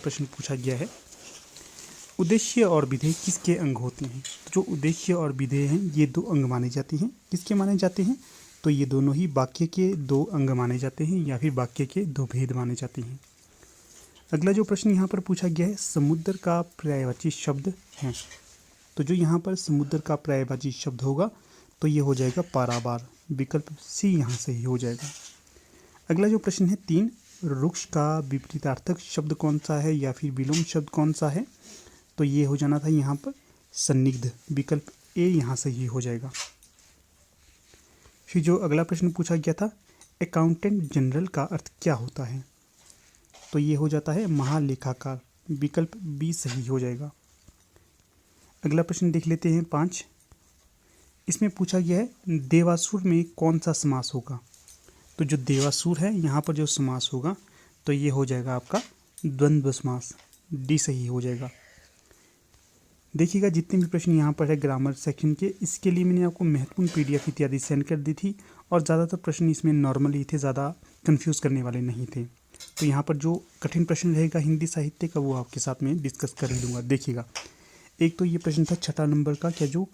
प्रश्न पूछा गया है, उद्देश्य और विधेय किसके अंग होते हैं। तो जो उद्देश्य और विधेय हैं ये दो अंग माने जाते हैं। किसके माने जाते हैं? तो ये दोनों ही वाक्य के दो अंग माने जाते हैं या फिर वाक्य के दो भेद माने जाते हैं। अगला जो प्रश्न यहाँ पर पूछा गया है, समुद्र का पर्यायवाची शब्द है। तो जो यहाँ पर समुद्र का पर्यायवाची शब्द होगा तो ये हो जाएगा पारावार। विकल्प सी यहाँ सही हो जाएगा। अगला जो प्रश्न है 3, वृक्ष का विपरीतार्थक शब्द कौन सा है या फिर विलोम शब्द कौन सा है। तो ये हो जाना था यहाँ पर सन्निग्ध। विकल्प ए यहाँ सही हो जाएगा। फिर जो अगला प्रश्न पूछा गया था, अकाउंटेंट जनरल का अर्थ क्या होता है। तो ये हो जाता है महालेखाकार। विकल्प बी सही हो जाएगा। अगला प्रश्न देख लेते हैं 5। इसमें पूछा गया है देवासुर में कौन सा समास होगा। तो जो देवासुर है यहाँ पर जो समास होगा तो ये हो जाएगा आपका द्वंद्व समास। डी सही हो जाएगा। देखिएगा जितने भी प्रश्न यहाँ पर है ग्रामर सेक्शन के, इसके लिए मैंने आपको महत्वपूर्ण पीडीएफ इत्यादि सेंड कर दी थी और ज़्यादातर प्रश्न इसमें नॉर्मल ही थे, ज़्यादा कंफ्यूज करने वाले नहीं थे। तो यहाँ पर जो कठिन प्रश्न रहेगा हिंदी साहित्य का वो आपके साथ में डिस्कस कर ही लूँगा। देखिएगा एक तो ये प्रश्न था 6 नंबर का, क्या जो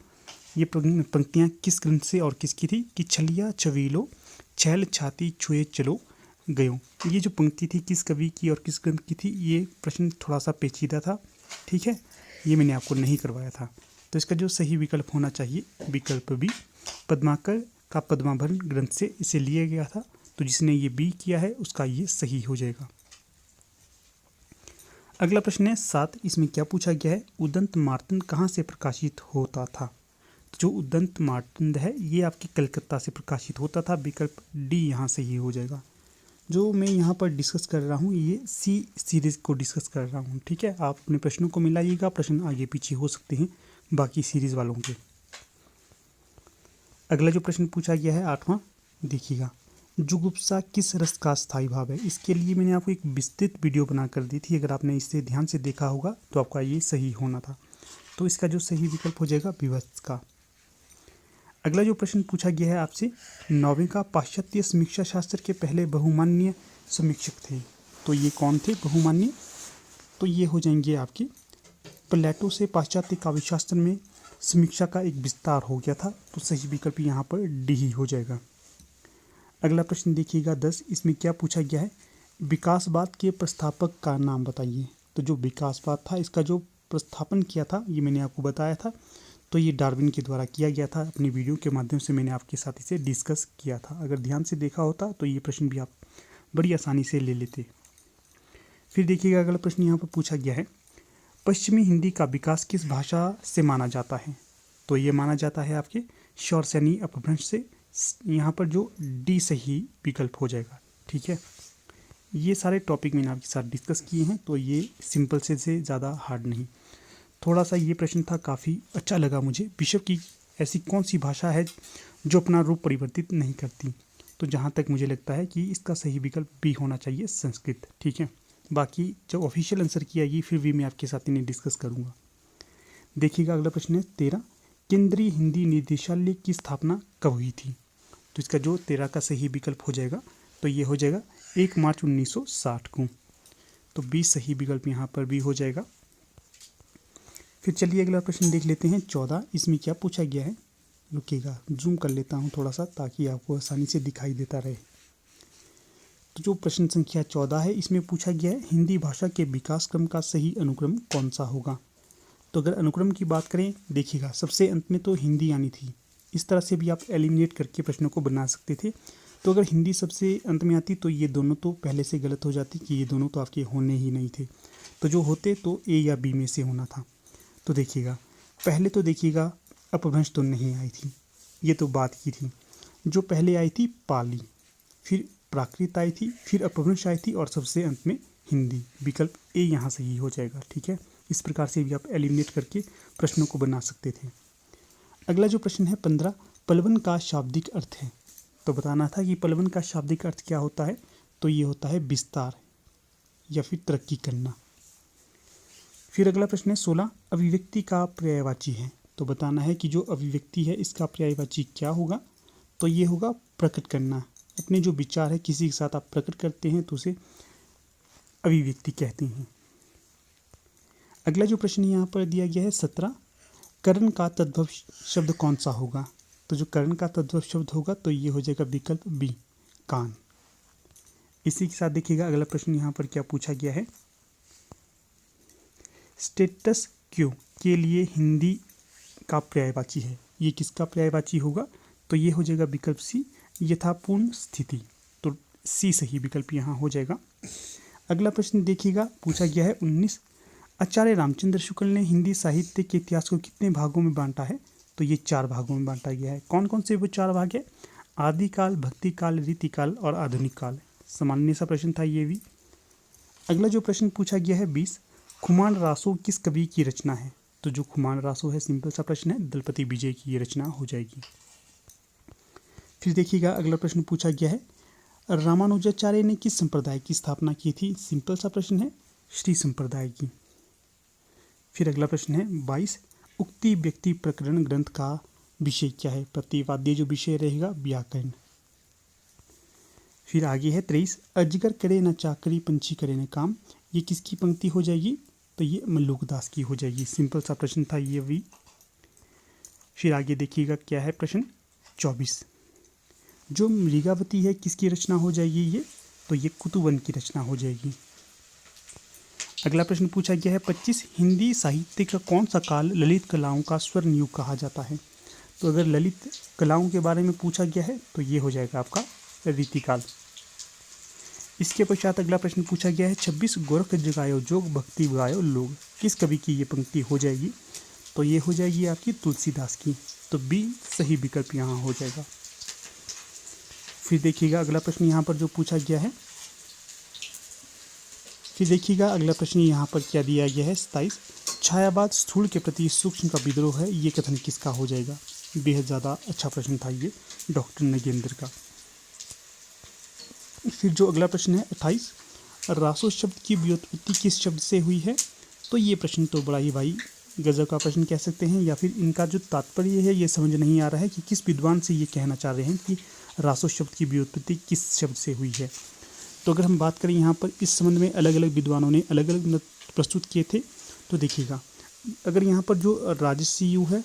ये पंक्तियाँ किस ग्रंथ से और किसकी थी कि छलिया छवीलो छैल छाती छुए चलो गयो। ये जो पंक्ति थी किस कवि की और किस ग्रंथ की थी, ये प्रश्न थोड़ा सा पेचीदा था। ठीक है, ये मैंने आपको नहीं करवाया था। तो इसका जो सही विकल्प होना चाहिए विकल्प बी, पद्माकर का पद्माभरण ग्रंथ से इसे लिया गया था। तो जिसने ये बी किया है उसका ये सही हो जाएगा। अगला प्रश्न है 7। इसमें क्या पूछा गया है, उदंत मार्तंड कहाँ से प्रकाशित होता था। तो जो उदंत मार्तंड है ये आपकी कलकत्ता से प्रकाशित होता था। विकल्प डी यहाँ सही हो जाएगा। जो मैं यहाँ पर डिस्कस कर रहा हूँ ये सी सीरीज़ को डिस्कस कर रहा हूँ। ठीक है, आप अपने प्रश्नों को मिलाइएगा, प्रश्न आगे पीछे हो सकते हैं बाकी सीरीज़ वालों के। अगला जो प्रश्न पूछा गया है 8वां, देखिएगा जुगुप्सा किस रस का स्थायी भाव है। इसके लिए मैंने आपको एक विस्तृत वीडियो बना कर दी थी, अगर आपने इसे ध्यान से देखा होगा तो आपका ये सही होना था। तो इसका जो सही विकल्प हो जाएगा विभत्स का। अगला जो प्रश्न पूछा गया है आपसे, नौवें पाश्चात्य समीक्षा शास्त्र के पहले बहुमान्य समीक्षक थे। तो ये कौन थे बहुमान्य? तो ये हो जाएंगे आपके प्लेटो से पाश्चात्य काव्यशास्त्र में समीक्षा का एक विस्तार हो गया था। तो सही विकल्प यहाँ पर डी ही हो जाएगा। अगला प्रश्न देखिएगा 10। इसमें क्या पूछा गया है, विकासवाद के प्रस्थापक का नाम बताइए। तो जो विकासवाद था इसका जो प्रस्थापन किया था ये मैंने आपको बताया था। तो ये डार्विन के द्वारा किया गया था। अपनी वीडियो के माध्यम से मैंने आपके साथ इसे डिस्कस किया था। अगर ध्यान से देखा होता तो ये प्रश्न भी आप बड़ी आसानी से ले लेते। फिर देखिएगा अगला प्रश्न यहाँ पर पूछा गया है, पश्चिमी हिंदी का विकास किस भाषा से माना जाता है। तो ये माना जाता है आपके शौरसेनी अपभ्रंश से। यहाँ पर जो डी सही विकल्प हो जाएगा। ठीक है, ये सारे टॉपिक मैंने आपके साथ डिस्कस किए हैं तो ये सिंपल से ज़्यादा हार्ड नहीं। थोड़ा सा ये प्रश्न था, काफ़ी अच्छा लगा मुझे। विश्व की ऐसी कौन सी भाषा है जो अपना रूप परिवर्तित नहीं करती। तो जहाँ तक मुझे लगता है कि इसका सही विकल्प भी होना चाहिए संस्कृत। ठीक है, बाकी जब ऑफिशियल आंसर की आएगी फिर भी मैं आपके साथ इन्हें डिस्कस करूँगा। देखिएगा अगला प्रश्न है 13, केंद्रीय हिंदी निदेशालय की स्थापना कब हुई थी। तो इसका जो 13 का सही विकल्प हो जाएगा तो ये हो जाएगा 1 मार्च 1960 को। तो 20 सही विकल्प यहाँ पर भी हो जाएगा। फिर चलिए अगला प्रश्न देख लेते हैं 14। इसमें क्या पूछा गया है, रुकिएगा जूम कर लेता हूँ थोड़ा सा ताकि आपको आसानी से दिखाई देता रहे। तो जो प्रश्न संख्या 14 है इसमें पूछा गया है हिंदी भाषा के विकास क्रम का सही अनुक्रम कौन सा होगा। तो अगर अनुक्रम की बात करें, देखिएगा सबसे अंत में तो हिंदी आनी थी। इस तरह से भी आप एलिमिनेट करके प्रश्नों को बना सकते थे। तो अगर हिंदी सबसे अंत में आती तो ये दोनों तो पहले से गलत हो जाती कि ये दोनों तो आपके होने ही नहीं थे। तो जो होते तो ए या बी में से होना था। तो देखिएगा पहले तो देखिएगा अपभ्रंश तो नहीं आई थी, ये तो बात की थी। जो पहले आई थी पाली, फिर प्राकृत आई थी, फिर अपभ्रंश आई थी और सबसे अंत में हिंदी। विकल्प ए यहाँ सही हो जाएगा। ठीक है, इस प्रकार से भी आप एलिमिनेट करके प्रश्नों को बना सकते थे। अगला जो प्रश्न है 15, पलवन का शाब्दिक अर्थ है। तो बताना था कि पलवन का शाब्दिक अर्थ क्या होता है। तो ये होता है विस्तार या फिर तरक्की करना। फिर अगला प्रश्न है 16, अभिव्यक्ति का पर्यायवाची है। तो बताना है कि जो अभिव्यक्ति है इसका पर्यायवाची क्या होगा। तो ये होगा प्रकट करना। अपने जो विचार है किसी के साथ आप प्रकट करते हैं तो उसे अभिव्यक्ति कहते हैं। अगला जो प्रश्न यहाँ पर दिया गया है 17, कर्ण का तद्भव शब्द कौन सा होगा? तो जो कर्ण का तद्भव शब्द होगा तो ये हो जाएगा विकल्प बी, कान। इसी के साथ देखिएगा अगला प्रश्न यहाँ पर क्या पूछा गया है। स्टेटस क्यू के लिए हिंदी का पर्यायवाची है, ये किसका पर्यायवाची होगा? तो ये हो जाएगा विकल्प सी, यथापूर्ण स्थिति। तो सी सही विकल्प यहाँ हो जाएगा। अगला प्रश्न देखिएगा पूछा गया है 19, आचार्य रामचंद्र शुक्ल ने हिंदी साहित्य के इतिहास को कितने भागों में बांटा है? तो ये 4 भागों में बांटा गया है। कौन कौन से वो 4 भाग है? आदिकाल, भक्तिकाल, रीतिकाल और आधुनिक काल। सामान्य सा प्रश्न था ये भी। अगला जो प्रश्न पूछा गया है 20, खुमान रासो किस कवि की रचना है? तो जो खुमान रासो है सिंपल सा प्रश्न है, दलपति विजय की ये रचना हो जाएगी। फिर देखिएगा अगला प्रश्न पूछा गया है, रामानुजाचार्य ने किस संप्रदाय की स्थापना की थी? सिंपल सा प्रश्न है, श्री संप्रदाय की। फिर अगला प्रश्न है 22, उक्ति व्यक्ति प्रकरण ग्रंथ का विषय क्या है? प्रतिवाद्य जो विषय रहेगा व्याकरण। फिर आगे है 23, अजगर करे न चाकरी पंछी करे न काम, ये किसकी पंक्ति हो जाएगी? तो ये मल्लुकदास की हो जाएगी। सिंपल सा प्रश्न था ये भी। फिर आगे देखिएगा क्या है प्रश्न 24, जो मृगावती है किसकी रचना हो जाएगी ये? तो ये कुतुबन की रचना हो जाएगी। अगला प्रश्न पूछा गया है 25, हिंदी साहित्य का कौन सा काल ललित कलाओं का स्वर्ण युग कहा जाता है? तो अगर ललित कलाओं के बारे में पूछा गया है तो ये हो जाएगा आपका रीतिकाल। इसके पश्चात अगला प्रश्न पूछा गया है 26, गोरख जगायो जोग भक्ति गायो लोग, किस कवि की ये पंक्ति हो जाएगी? तो ये हो जाएगी आपकी तुलसीदास की। तो बी सही विकल्प यहाँ हो जाएगा। फिर देखिएगा अगला प्रश्न यहाँ पर जो पूछा गया है, फिर देखिएगा अगला प्रश्न यहाँ पर क्या दिया गया है 27, छायावाद स्थूल के प्रति सूक्ष्म का विद्रोह है, ये कथन किसका हो जाएगा? बेहद ज़्यादा अच्छा प्रश्न था ये डॉक्टर नगेंद्र का। फिर जो अगला प्रश्न है 28, रासो शब्द की व्युत्पत्ति किस शब्द से हुई है? तो ये प्रश्न तो बड़ा ही भाई गजब का प्रश्न कह सकते हैं, या फिर इनका जो तात्पर्य है ये समझ नहीं आ रहा है कि किस विद्वान से ये कहना चाह रहे हैं कि रासो शब्द की व्युत्पत्ति किस शब्द से हुई है। तो अगर हम बात करें यहाँ पर इस संबंध में अलग अलग विद्वानों ने अलग अलग मत प्रस्तुत किए थे। तो देखिएगा अगर यहाँ पर जो राजसीयु है,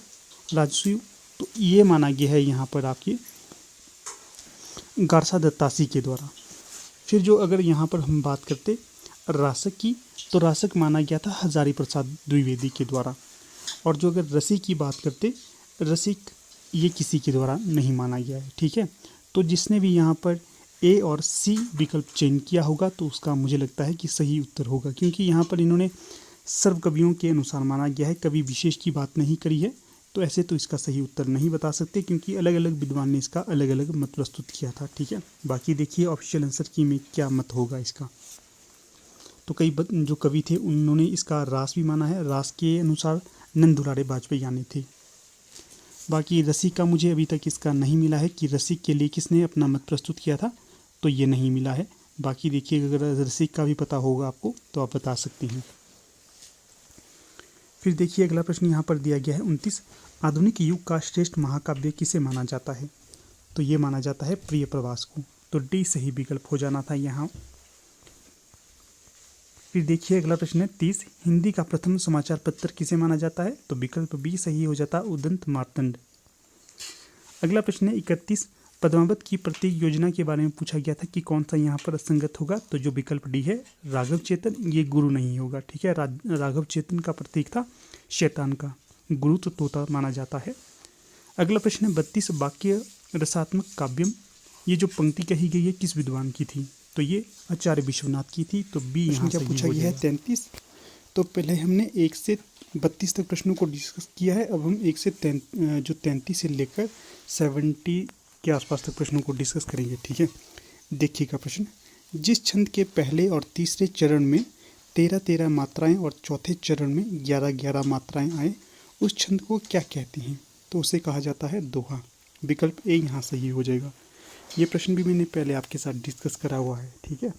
राजसीयु, तो ये माना गया है यहाँ पर आपके गारसा दत्तासी के द्वारा। फिर जो अगर यहाँ पर हम बात करते रासक की, तो रासक माना गया था हजारी प्रसाद द्विवेदी के द्वारा। और जो अगर रसिक की बात करते, रसिक ये किसी के द्वारा नहीं माना गया है। ठीक है, तो जिसने भी यहाँ पर ए और सी विकल्प चयन किया होगा तो उसका मुझे लगता है कि सही उत्तर होगा, क्योंकि यहाँ पर इन्होंने सर्व कवियों के अनुसार माना गया है, कवि विशेष की बात नहीं करी है। तो ऐसे तो इसका सही उत्तर नहीं बता सकते, क्योंकि अलग अलग विद्वान ने इसका अलग अलग मत प्रस्तुत किया था। ठीक है, बाकी देखिए ऑफिशियल आंसर की में क्या मत होगा इसका। तो कई जो कवि थे उन्होंने इसका रास भी माना है, रास के अनुसार नंद दुलारे बाजपेयी आने थे। बाकी रसिक का मुझे अभी तक इसका नहीं मिला है कि रसिक के लिए किसने अपना मत प्रस्तुत किया था, तो ये नहीं मिला है। बाकी देखिए अगर रसिक का भी पता होगा आपको तो आप बता सकते हैं। फिर देखिए अगला प्रश्न यहाँ पर दिया गया है 29, आधुनिक युग का श्रेष्ठ महाकाव्य किसे माना जाता है? तो ये माना जाता है प्रिय प्रवास को। तो डी सही विकल्प हो जाना था यहाँ। फिर देखिए अगला प्रश्न है 30, हिंदी का प्रथम समाचार पत्र किसे माना जाता है? तो विकल्प बी सही हो जाता उदंत मार्तंड। अगला प्रश्न है 31, पद्मावत की प्रतीक योजना के बारे में पूछा गया था कि कौन सा यहाँ पर असंगत होगा? तो जो विकल्प डी है राघव चेतन, ये गुरु नहीं होगा। ठीक है, राघव चेतन का प्रतीक था शैतान का, गुरु तो तोता माना जाता है। अगला प्रश्न है 32, वाक्य रसात्मक काव्यम, ये जो पंक्ति कही गई है किस विद्वान की थी? तो ये आचार्य विश्वनाथ की थी। तो बी यहाँ से पूछा गया है 33। तो पहले हमने 1 से 32 तक प्रश्नों को डिस्कस किया है, अब हम 1 से 33 से लेकर 70 के आसपास तक प्रश्नों को डिस्कस करेंगे। ठीक है, देखिएगा प्रश्न, जिस छंद के पहले और तीसरे चरण में 13-13 मात्राएं और चौथे चरण में 11-11 मात्राएं आए, उस छंद को क्या कहते हैं? तो उसे कहा जाता है दोहा। विकल्प ए यहाँ सही हो जाएगा। ये प्रश्न भी मैंने पहले आपके साथ डिस्कस करा हुआ है। ठीक है,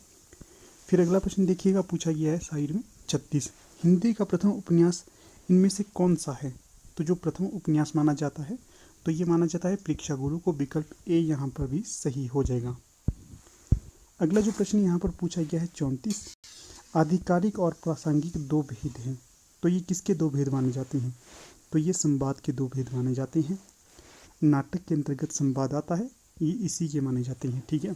फिर अगला प्रश्न देखिएगा पूछा गया है साइड में 36, हिंदी का प्रथम उपन्यास इनमें से कौन सा है? तो जो प्रथम उपन्यास माना जाता है तो ये माना जाता है परीक्षा गुरु को। विकल्प ए यहाँ पर भी सही हो जाएगा। अगला जो प्रश्न यहाँ पर पूछा गया है 34, आधिकारिक और प्रासंगिक 2 भेद हैं, तो ये किसके दो भेद माने जाते हैं? तो ये संवाद के दो भेद माने जाते हैं। नाटक के अंतर्गत संवाद आता है, ये इसी के माने जाते हैं। ठीक है,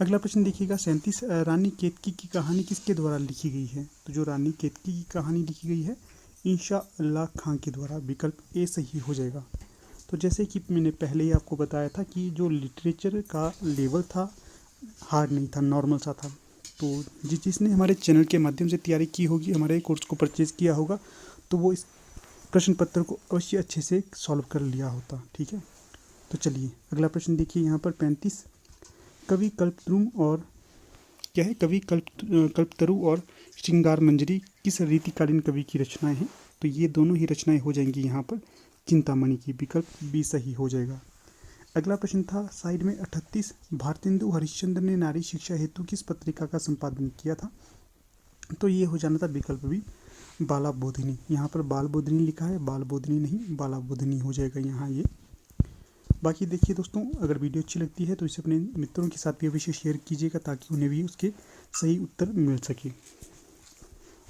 अगला प्रश्न देखिएगा 37, रानी केतकी की कहानी किसके द्वारा लिखी गई है? तो जो रानी केतकी की कहानी लिखी गई है इंशा अल्लाह खां के द्वारा। विकल्प ए सही हो जाएगा। तो जैसे कि मैंने पहले ही आपको बताया था कि जो लिटरेचर का लेवल था हार्ड नहीं था, नॉर्मल सा था। तो जिसने हमारे चैनल के माध्यम से तैयारी की होगी, हमारे कोर्स को परचेज़ किया होगा, तो वो इस प्रश्न पत्र को अवश्य अच्छे से सॉल्व कर लिया होता। ठीक है, तो चलिए अगला प्रश्न देखिए यहाँ पर 35, कवि कल्पद्रुम और क्या है, कवि कल्पतरु और श्रृंगार मंजरी किस रीतिकालीन कवि की रचनाएं हैं? तो ये दोनों ही रचनाएं हो जाएंगी यहाँ पर चिंतामणि की। विकल्प बी सही हो जाएगा। अगला प्रश्न था साइड में 38, भारतेंदु हरिश्चंद्र ने नारी शिक्षा हेतु किस पत्रिका का संपादन किया था? तो ये हो जाना था विकल्प बी बाला बोधिनी। यहाँ पर बाल बोधिनी लिखा है, बाल बोधिनी नहीं बाला बोधिनी हो जाएगा यहाँ ये। बाकी देखिए दोस्तों, अगर वीडियो अच्छी लगती है तो इसे अपने मित्रों के साथ भी अवश्य शेयर कीजिएगा ताकि उन्हें भी उसके सही उत्तर मिल सके।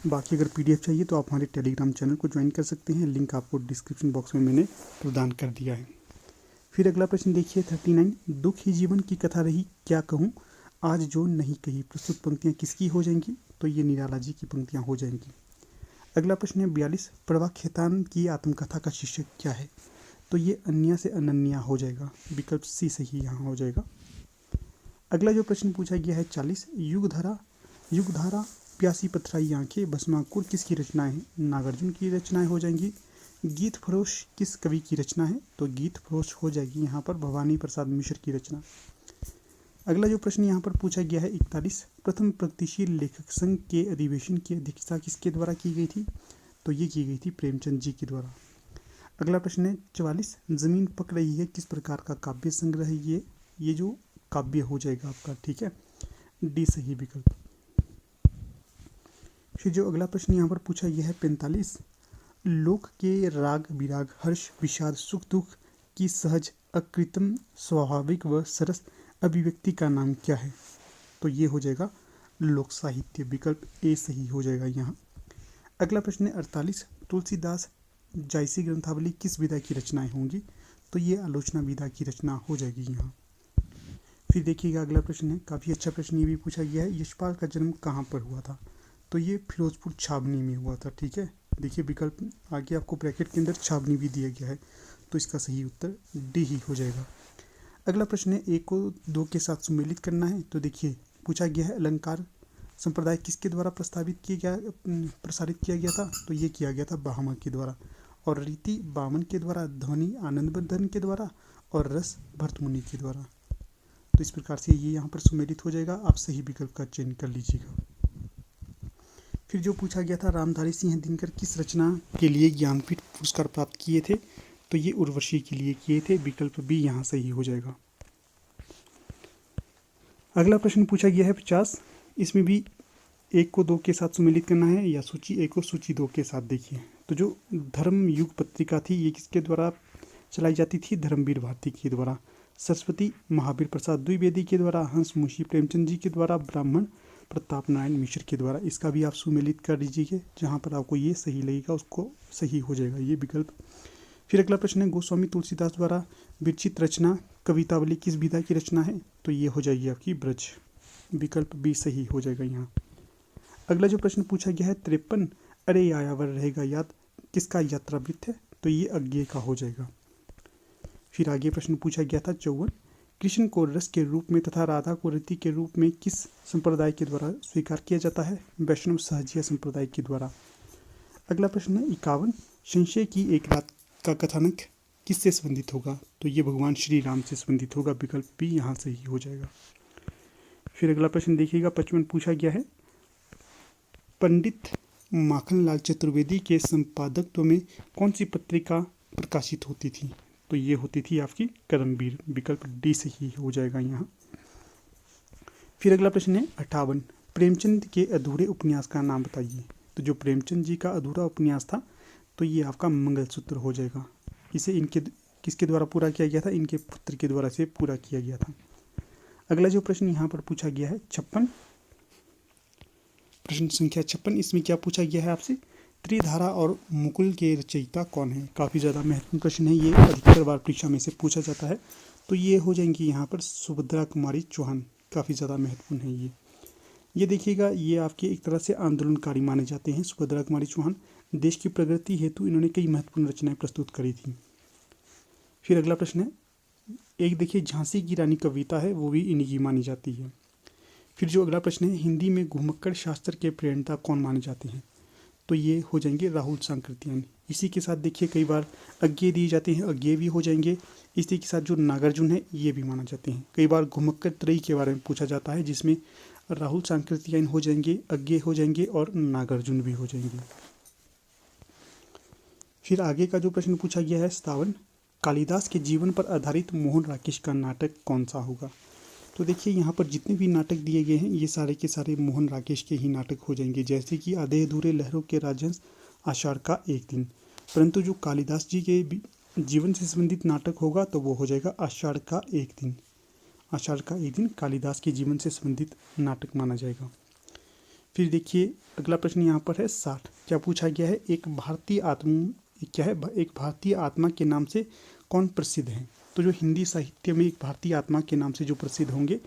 बाकी अगर पीडीएफ चाहिए तो आप हमारे टेलीग्राम चैनल को ज्वाइन कर सकते हैं, लिंक आपको डिस्क्रिप्शन बॉक्स में मैंने प्रदान कर दिया है। फिर अगला प्रश्न देखिए 39, दुख ही जीवन की कथा रही क्या कहूँ आज जो नहीं कही। प्रस्तुत पंक्तियाँ किसकी हो जाएंगी? तो ये निराला जी की पंक्तियाँ हो जाएंगी। अगला प्रश्न है 42, प्रभा खेतान की आत्मकथा का शीर्षक क्या है? तो ये अन्या से अनन्या हो जाएगा। विकल्प सी सही यहाँ हो जाएगा। अगला जो प्रश्न पूछा गया है 40, युगधारा प्यासी पथराई आंखें भस्माकुर किसकी रचनाएं हैं? नागार्जुन की रचनाएं हो जाएंगी। गीत फरोश किस कवि की रचना है? तो गीत फरोश हो जाएगी यहाँ पर भवानी प्रसाद मिश्र की रचना। अगला जो प्रश्न यहाँ पर पूछा गया है 41, प्रथम प्रगतिशील लेखक संघ के अधिवेशन की अध्यक्षता किसके द्वारा की गई थी? तो ये की गई थी प्रेमचंद जी के द्वारा। अगला प्रश्न है 44, जमीन पक रही है किस प्रकार का काव्य संग्रह है? ये जो काव्य हो जाएगा आपका। ठीक है, डी सही विकल्प। फिर जो अगला प्रश्न यहाँ पर पूछा गया है 45, लोक के राग विराग हर्ष विषाद सुख दुख की सहज अकृत्रिम स्वाभाविक व सरस अभिव्यक्ति का नाम क्या है? तो ये हो जाएगा लोक साहित्य। विकल्प ए सही हो जाएगा यहाँ। अगला प्रश्न है 48, तुलसीदास जायसी ग्रंथावली किस विधा की रचनाएं होंगी? तो ये आलोचना विधा की रचना हो जाएगी यहाँ। फिर देखिएगा अगला प्रश्न है, काफ़ी अच्छा प्रश्न ये भी पूछा गया है, यशपाल का जन्म कहाँ पर हुआ था? तो ये फिरोजपुर छावनी में हुआ था। ठीक है, देखिए विकल्प आगे आपको ब्रैकेट के अंदर छावनी भी दिया गया है, तो इसका सही उत्तर डी ही हो जाएगा। अगला प्रश्न है एक को दो के साथ सुमेलित करना है। तो देखिए पूछा गया है अलंकार संप्रदाय किसके द्वारा प्रसारित किया गया था? तो ये किया गया था बाहमा के द्वारा, और रीति बामन के द्वारा, ध्वनि आनंदवर्धन के द्वारा और रस भरतमुनि के द्वारा। तो इस प्रकार से ये यहाँ पर सुमेलित हो जाएगा। आप सही विकल्प का चयन कर लीजिएगा। फिर जो पूछा गया था रामधारी सिंह दिनकर किस रचना के लिए ज्ञानपीठ पुरस्कार प्राप्त किए थे? तो ये उर्वशी के लिए किए थे। विकल्प बी यहाँ सही हो जाएगा। अगला प्रश्न पूछा गया है 50, इसमें भी एक को दो के साथ सुमेलित करना है या सूची एक को सूची दो के साथ। देखिए तो जो धर्म युग पत्रिका थी ये किसके द्वारा चलाई जाती थी? धर्मवीर भारती के द्वारा। सरस्वती महावीर प्रसाद द्विवेदी के द्वारा, हंस मुंशी प्रेमचंद जी के द्वारा, ब्राह्मण प्रताप नारायण मिश्र के द्वारा। इसका भी आप सुमेलित कर लीजिए, जहाँ पर आपको ये सही लगेगा उसको सही हो जाएगा ये विकल्प। फिर अगला प्रश्न है गोस्वामी तुलसीदास द्वारा विरचित रचना कवितावली किस विधा की रचना है? तो ये हो जाएगी आपकी ब्रज। विकल्प बी सही हो जाएगा यहाँ। अगला जो प्रश्न पूछा गया है 53, अरे आयावर रहेगा याद किसका यात्रा वृत्त है? तो ये अज्ञेय का हो जाएगा। फिर आगे प्रश्न पूछा गया था 54, कृष्ण को रस के रूप में तथा राधा को रति के रूप में किस संप्रदाय के द्वारा स्वीकार किया जाता है? वैष्णव सहजिया संप्रदाय के द्वारा। अगला प्रश्न है 51, संशय की एक रात का कथानक किससे संबंधित होगा? तो ये भगवान श्री राम से संबंधित होगा। विकल्प भी यहाँ से ही हो जाएगा। फिर अगला प्रश्न देखिएगा 55 पूछा गया है, पंडित माखनलाल चतुर्वेदी के संपादकत्व में कौन सी पत्रिका प्रकाशित होती थी? तो ये होती थी आपकी कर्मवीर। विकल्प डी से ही हो जाएगा यहाँ। फिर अगला प्रश्न है 58, प्रेमचंद के अधूरे उपन्यास का नाम बताइए। तो जो प्रेमचंद जी का अधूरा उपन्यास था तो ये आपका मंगलसूत्र हो जाएगा। इसे इनके किसके द्वारा पूरा किया गया था? इनके पुत्र के द्वारा से पूरा किया गया था। अगला जो प्रश्न यहाँ पर पूछा गया है 56, प्रश्न संख्या 56, इसमें क्या पूछा गया है आपसे, त्रिधारा और मुकुल के रचयिता कौन है। काफ़ी ज़्यादा महत्वपूर्ण प्रश्न है, ये अधिकतर बार परीक्षा में से पूछा जाता है। तो ये हो जाएंगी यहाँ पर सुभद्रा कुमारी चौहान, काफ़ी ज़्यादा महत्वपूर्ण है ये देखिएगा, ये आपके एक तरह से आंदोलनकारी माने जाते हैं। सुभद्रा कुमारी चौहान देश की प्रगति हेतु इन्होंने कई महत्वपूर्ण रचनाएं प्रस्तुत करी थी। फिर अगला प्रश्न है, एक देखिए झांसी की रानी कविता है, वो भी इन्हीं की मानी जाती है। फिर जो अगला प्रश्न है, हिंदी में घुमक्कड़ शास्त्र के प्रणेता कौन माने जाते हैं। तो ये हो जाएंगे राहुल सांकृत्यायन। इसी के साथ देखिए कई बार अज्ञेय दिए जाते हैं, अज्ञेय भी हो जाएंगे। इसी के साथ जो नागार्जुन है ये भी माना जाते हैं। कई बार घुमक्कड़ त्रयी के बारे में पूछा जाता है, जिसमें राहुल सांकृत्यायन हो जाएंगे, अज्ञेय हो जाएंगे और नागार्जुन भी हो जाएंगे। फिर आगे का जो प्रश्न पूछा गया है 57, कालिदास के जीवन पर आधारित मोहन राकेश का नाटक कौन सा होगा। तो देखिए यहाँ पर जितने भी नाटक दिए गए हैं ये सारे के सारे मोहन राकेश के ही नाटक हो जाएंगे, जैसे कि आधे अधूरे लहरों के राजहंस, आषाढ़ का एक दिन। परंतु जो कालिदास जी के जीवन से संबंधित नाटक होगा तो वो हो जाएगा आषाढ़ का एक दिन। आषाढ़ का एक दिन कालिदास के जीवन से संबंधित नाटक माना जाएगा। फिर देखिए अगला प्रश्न यहाँ पर है 60, क्या पूछा गया है, एक भारतीय आत्मा के नाम से कौन प्रसिद्ध है। तो जो हिंदी साहित्य में एक भारतीय आत्मा के नाम से जो प्रसिद्ध होंगे,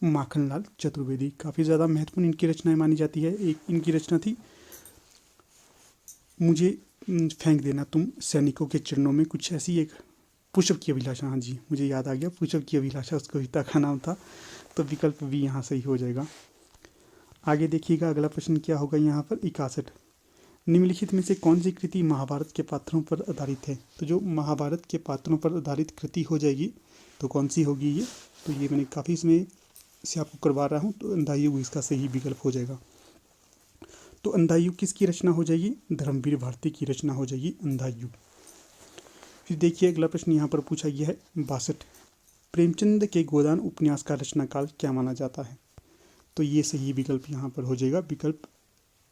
माखनलाल चतुर्वेदी। काफ़ी ज़्यादा महत्वपूर्ण इनकी रचनाएं मानी जाती है। एक इनकी रचना थी, मुझे फेंक देना तुम सैनिकों के चरणों में, कुछ ऐसी एक पुष्प की अभिलाषा। हाँ जी, मुझे याद आ गया, पुष्प की अभिलाषा उस कविता का नाम था। तो विकल्प भी यहाँ सही हो जाएगा। आगे देखिएगा अगला प्रश्न क्या होगा यहाँ पर 61, निम्नलिखित में से कौन सी कृति महाभारत के पात्रों पर आधारित है। तो जो महाभारत के पात्रों पर आधारित कृति हो जाएगी तो कौन सी होगी ये। तो ये मैंने काफ़ी इसमें से आपको करवा रहा हूँ, तो अंधायुग इसका सही विकल्प हो जाएगा। तो अंधायुग किसकी रचना हो जाएगी, धर्मवीर भारती की रचना हो जाएगी अंधायुग। फिर देखिए अगला प्रश्न यहाँ पर पूछा गया है 62, प्रेमचंद के गोदान उपन्यास का रचनाकाल क्या माना जाता है। तो ये सही विकल्प यहाँ पर हो जाएगा, विकल्प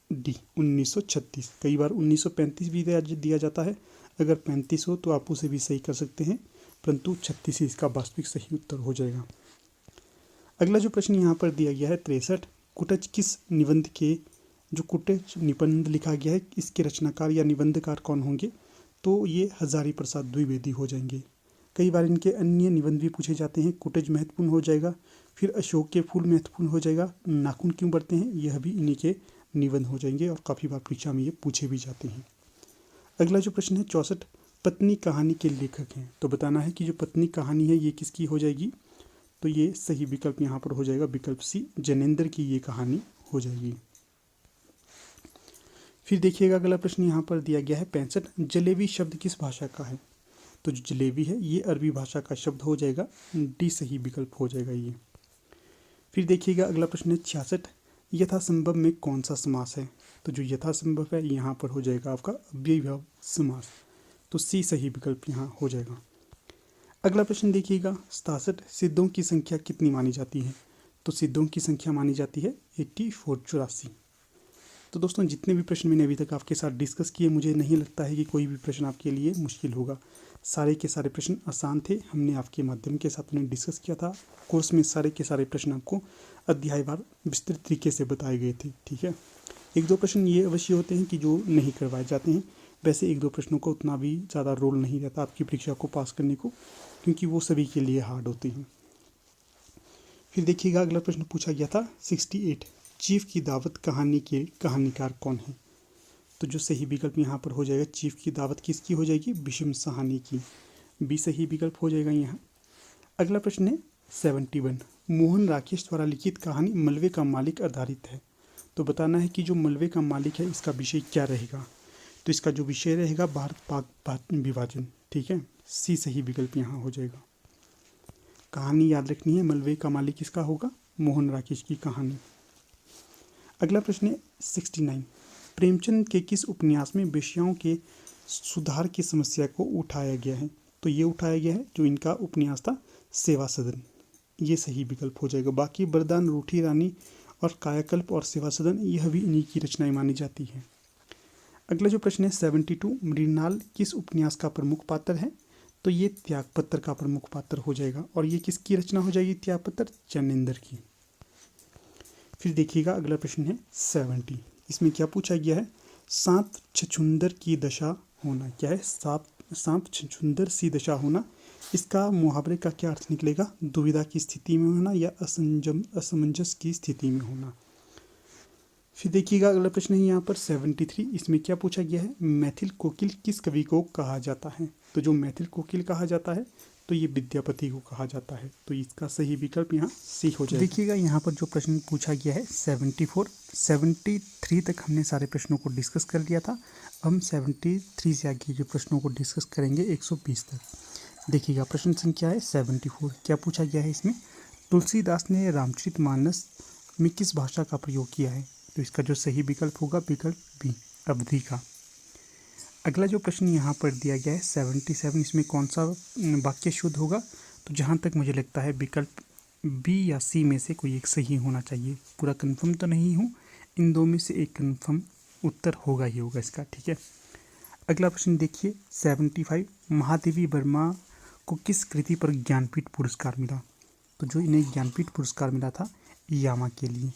डी 1936। कई बार 1935 भी दिया जाता है, अगर 35 हो तो आप उसे भी सही कर सकते हैं, परंतु 36 ही इसका वास्तविक सही उत्तर हो जाएगा। अगला जो प्रश्न यहाँ पर दिया गया है 63, कुटज किस निबंध के, जो कुटज निबंध लिखा गया है इसके रचनाकार या निबंधकार कौन होंगे। तो ये हजारी प्रसाद द्विवेदी हो जाएंगे। कई बार इनके अन्य निबंध भी पूछे जाते हैं। कुटज महत्वपूर्ण हो जाएगा, फिर अशोक के फूल महत्वपूर्ण हो जाएगा, नाखून क्यों बढ़ते हैं, यह भी इन्हीं के निबंध हो जाएंगे और काफ़ी बार परीक्षा में ये पूछे भी जाते हैं। अगला जो प्रश्न है 64, पत्नी कहानी के लेखक हैं। तो बताना है कि जो पत्नी कहानी है ये किसकी हो जाएगी। तो ये सही विकल्प यहाँ पर हो जाएगा, विकल्प सी, जैनेन्द्र की ये कहानी हो जाएगी। फिर देखिएगा अगला प्रश्न यहाँ पर दिया गया है 65, जलेबी शब्द किस भाषा का है। तो जो जलेबी है ये अरबी भाषा का शब्द हो जाएगा, डी सही विकल्प हो जाएगा ये। फिर देखिएगा अगला प्रश्न है 66, यथासंभव में कौन सा समास है। तो जो यथासंभव है यहाँ पर हो जाएगा आपका अव्ययीभाव समास, तो सी सही विकल्प यहाँ हो जाएगा। अगला प्रश्न देखिएगा 67, सिद्धों की संख्या कितनी मानी जाती है। तो सिद्धों की संख्या मानी जाती है 84। तो दोस्तों जितने भी प्रश्न मैंने अभी तक आपके साथ डिस्कस किए, मुझे नहीं लगता है कि कोई भी प्रश्न आपके लिए मुश्किल होगा। सारे के सारे प्रश्न आसान थे, हमने आपके माध्यम के साथ उन्हें डिस्कस किया था। कोर्स में सारे के सारे प्रश्न आपको अध्यायवार विस्तृत तरीके से बताए गए थे, ठीक है। एक दो प्रश्न ये अवश्य होते हैं कि जो नहीं करवाए जाते हैं, वैसे एक दो प्रश्नों को उतना भी ज़्यादा रोल नहीं रहता आपकी परीक्षा को पास करने को, क्योंकि वो सभी के लिए हार्ड होती हैं। फिर देखिएगा अगला प्रश्न पूछा गया था 68, चीफ की दावत कहानी के कहानीकार कौन है। तो जो सही विकल्प यहाँ पर हो जाएगा, चीफ की दावत किसकी हो जाएगी, विषम साहनी की, बी सही विकल्प हो जाएगा यहाँ। अगला प्रश्न है 71, मोहन राकेश द्वारा लिखित कहानी मलबे का मालिक आधारित है। तो बताना है कि जो मलबे का मालिक है इसका विषय क्या रहेगा। तो इसका जो विषय रहेगा भारत पाक विभाजन, ठीक है, सी सही विकल्प यहाँ हो जाएगा। कहानी याद रखनी है, मलबे का मालिक किसका होगा, मोहन राकेश की कहानी। अगला प्रश्न है 69, प्रेमचंद के किस उपन्यास में वेश्याओं के सुधार की समस्या को उठाया गया है। तो ये उठाया गया है, जो इनका उपन्यास था सेवा सदन, ये सही विकल्प हो जाएगा। बाकी वरदान, रूठी रानी और कायाकल्प और सेवा सदन यह भी इन्हीं की रचनाएं मानी जाती हैं। अगला जो प्रश्न है 72, मृणाल किस उपन्यास का प्रमुख पात्र है। तो ये त्यागपत्र का प्रमुख पात्र हो जाएगा, और ये किसकी रचना हो जाएगी, त्यागपत्र, जैनेन्द्र की। फिर देखिएगा अगला प्रश्न है 70। इसमें क्या पूछा गया है, सांप छछूंदर की दशा होना। क्या है, सांप छछूंदर सी दशा होना। इसका मुहावरे का क्या अर्थ निकलेगा, दुविधा की स्थिति में होना या असमंजस की स्थिति में होना। फिर देखिएगा अगला प्रश्न है यहाँ पर 73। इसमें क्या पूछा गया है, मैथिल कोकिल किस कवि को कहा जाता है। तो जो मैथिल कोकिल कहा जाता है तो ये विद्यापति को कहा जाता है। तो इसका सही विकल्प यहाँ सी हो जाएगा। देखिएगा यहाँ पर जो प्रश्न पूछा गया है 74, 73 तक हमने सारे प्रश्नों को डिस्कस कर लिया था। हम 73 से आगे जो प्रश्नों को डिस्कस करेंगे 120 तक। देखिएगा प्रश्न संख्या है 74। क्या पूछा गया है इसमें, तुलसीदास ने रामचरितमानस में किस भाषा का प्रयोग किया है। तो इसका जो सही विकल्प होगा विकल्प बी, अवधी का। अगला जो प्रश्न यहाँ पर दिया गया है 77, इसमें कौन सा वाक्य शुद्ध होगा। तो जहाँ तक मुझे लगता है विकल्प बी या सी में से कोई एक सही होना चाहिए। पूरा कंफर्म तो नहीं हूँ, इन दो में से एक कंफर्म उत्तर होगा ही होगा इसका, ठीक है। अगला प्रश्न देखिए 75, महादेवी वर्मा को किस कृति पर ज्ञानपीठ पुरस्कार मिला। तो जो इन्हें ज्ञानपीठ पुरस्कार मिला था यामा के लिए।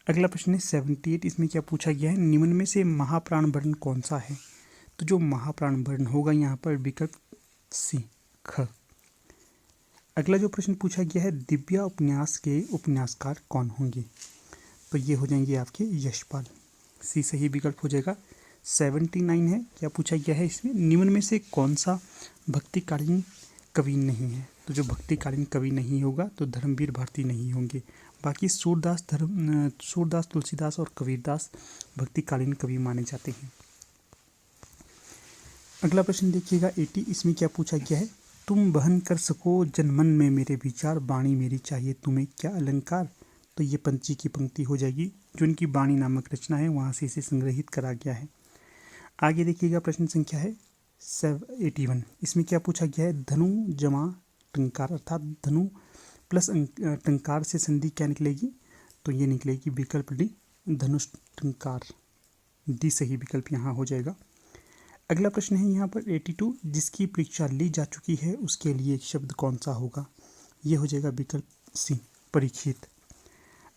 अगला प्रश्न है 78। इसमें क्या पूछा गया है, निम्न में से महाप्राण वर्ण कौन सा है। तो जो महाप्राण वर्ण होगा यहाँ पर विकल्प सी, ख। अगला जो प्रश्न पूछा गया है, दिव्या उपन्यास के उपन्यासकार कौन होंगे। तो ये हो जाएंगे आपके यशपाल, सी सही विकल्प हो जाएगा। 79 है, क्या पूछा गया है इसमें, निम्न में से कौन सा भक्तिकालीन कवि नहीं है। तो जो भक्तिकालीन कवि नहीं होगा तो धर्मवीर भारती नहीं होंगे। बाकी सूरदास, तुलसीदास और कबीरदास भक्तिकालीन कवि माने जाते हैं। अगला प्रश्न देखिएगा 80। इसमें क्या पूछा गया है, तुम बहन कर सको जनमन में मेरे विचार, वाणी मेरी चाहिए तुम्हें क्या अलंकार। तो ये पंची की पंक्ति हो जाएगी, जो इनकी वाणी नामक रचना है वहाँ से इसे संग्रहित करा गया है। आगे देखिएगा प्रश्न संख्या है 81। इसमें क्या पूछा गया है, धनु जमा टंकार, अर्थात धनु प्लस टंकार से संधि क्या निकलेगी। तो ये निकलेगी विकल्प डी, धनुष टंकार। डी सही विकल्प यहाँ हो जाएगा। अगला प्रश्न है यहाँ पर 82, जिसकी परीक्षा ली जा चुकी है उसके लिए एक शब्द कौन सा होगा। ये हो जाएगा विकल्प सी, परीक्षित।